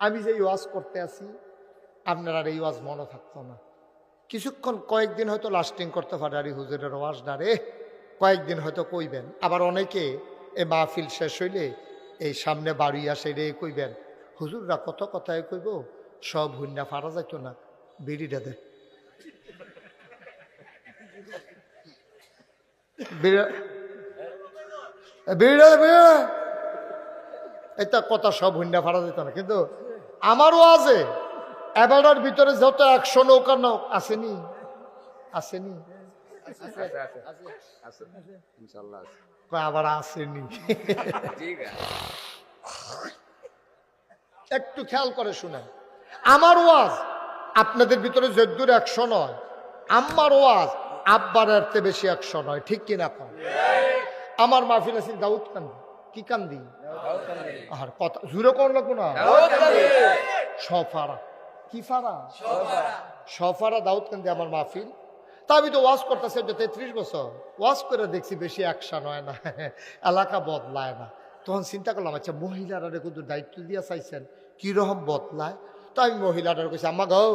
আমি যে ওয়াজ করতে আছি আপনার আর এই ওয়াজ মনে থাকতো না, কিছুক্ষণ কয়েকদিন হয়তো লাস্টিং করতে পারে। আর এই হুজুরের ওয়াজ না রে, কয়েকদিন হয়তো কইবেন। আবার অনেকে এই মাহফিল শেষ হইলে এই সামনে বাড়ি আসে রে কইবেন, হুজুররা কত কথায় কইব, সব হুন্না ফারা যাইতো না, বিড়িটা দে এটা কথা সব হুন্ডা ফাড়া যেত না। কিন্তু আমারও আছে এবারের ভিতরে যত 100 নৌকা নৌক আসেনি আসেনি আবার আসেনি। একটু খেয়াল করে শুনেন, আমার ওয়াজ আপনাদের ভিতরে যদ্দুর 100 নয়, আমার ওয়াজ আব্বার এর বেশি 100 নয়, ঠিক কিনা? আমার মাহফিল আছে দাউদ কান্দি, কি কান্দি আর কথা জুড়ে কোন লাগবো না, সফারা কি ফারা, সফারা দাউদ কান্দি আমার মাহফিল। তা আমি তো ওয়াজ করতেছি 33 বছর ওয়াজ করে দেখছি, বেশি 100 নয় না, এলাকা বদলায় না। তখন চিন্তা করলাম, আচ্ছা মহিলারা কিন্তু দায়িত্ব দিয়া চাইছেন, কিরকম বদলায়। তো আমি মহিলাটার কইছি, আম্মা গাও